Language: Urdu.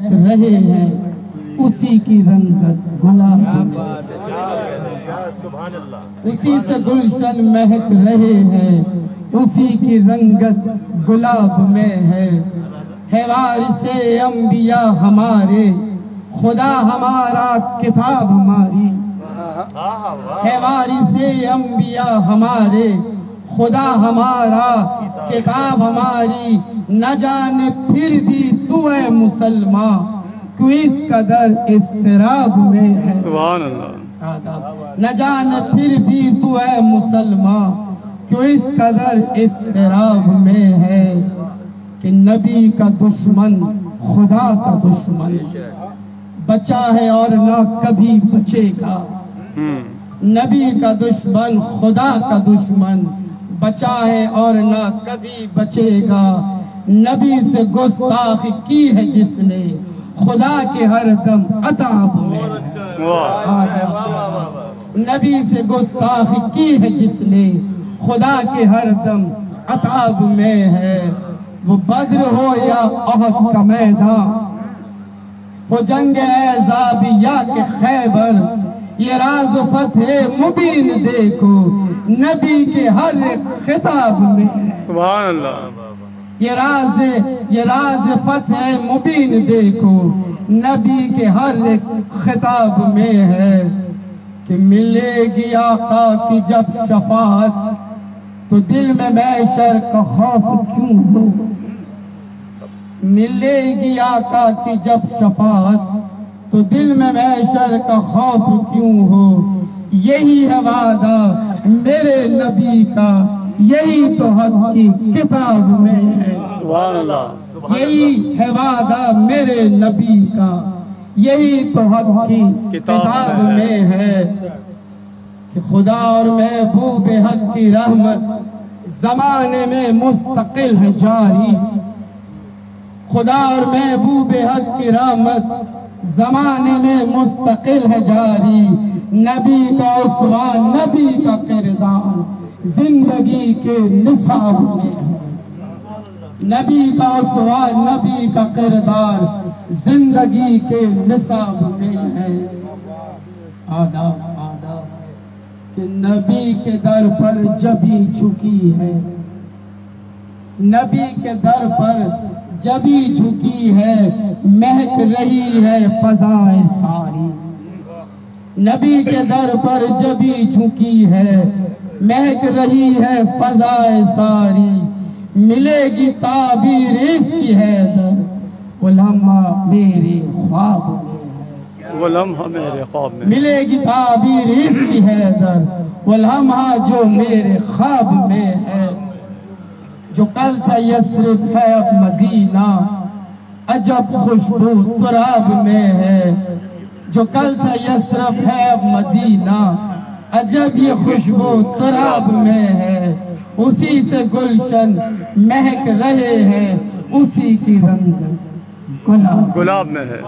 رہے ہیں اسی کی رنگت گلاب، اسی سے گلشن مہک رہے ہیں اسی کی رنگت گلاب میں ہے۔ وارث انبیاء ہمارے خدا ہمارا کتاب ہماری، وارث انبیاء ہمارے خدا ہمارا کتاب ہماری، نہ جانے پھر بھی تو اے مسلمان کیوں اس قدر اضطراب میں ہے۔ سبحان اللہ۔ نہ جانے پھر بھی تو اے مسلمان کیوں اس قدر اضطراب میں ہے، کہ نبی کا دشمن خدا کا دشمن بچا ہے اور نہ کبھی بچے گا۔ نبی کا دشمن خدا کا دشمن بچا ہے اور نہ کبھی بچے گا۔ نبی سے گستاخی کی ہے جس نے خدا کے ہر دم عذاب میں، نبی سے گستاخی کی ہے جس نے خدا کے ہر دم عذاب میں ہے۔ وہ بدر ہو یا احد کا میدان، وہ جنگ احزاب یا کہ خیبر، یہ راز و فتح مبین دیکھو نبی کے ہر ایک خطاب میں۔ سبحان اللہ۔ یہ راز فتح مبین دیکھو نبی کے ہر ایک خطاب میں ہے، کہ ملے گی آقا کی جب شفاعت تو دل میں محشر کا خوف کیوں ہو۔ ملے گی آقا کی جب شفاعت تو دل میں محشر کا خوف کیوں ہو۔ یہی ہے وعدہ میرے نبی کا، یہی تو حق کی کتاب میں ہے۔ سبحان اللہ۔ یہی ہے وعدہ میرے نبی کا، یہی تو حق کی کتاب میں ہے، کہ خدا اور محبوب حق کی رحمت زمانے میں مستقل ہے جاری۔ خدا اور محبوب حق کی رحمت زمانے میں مستقل ہے جاری۔ نبی کا اسوہ نبی کا کردار زندگی کے نصاب میں ہے، نبی کا اسوہ نبی کا کردار زندگی کے نصاب میں ہے۔ آداب آداب کہ نبی کے در پر جبھی جھکی ہے، نبی کے در پر جبھی جھکی ہے، مہک رہی ہے فضائے ساری۔ نبی کے در پر جبھی جھکی ہے، مہک رہی ہے فضائے ساری۔ ملے گی تعبیر اس کی حیدر، علماء میرے خواب میں، وہ لمحہ میرے خواب میں ملے گی تعبیر اس کی حیدر، وہ لمحہ جو میرے خواب میں ہے۔ جو کل تھا یثرب ہے اب مدینہ، عجب خوشبو تراب میں ہے۔ جو کل تھا یثرب ہے اب مدینہ، عجب یہ خوشبو تراب میں ہے۔ اسی سے گلشن مہک رہے ہیں اسی کی رنگ گلاب میں ہے۔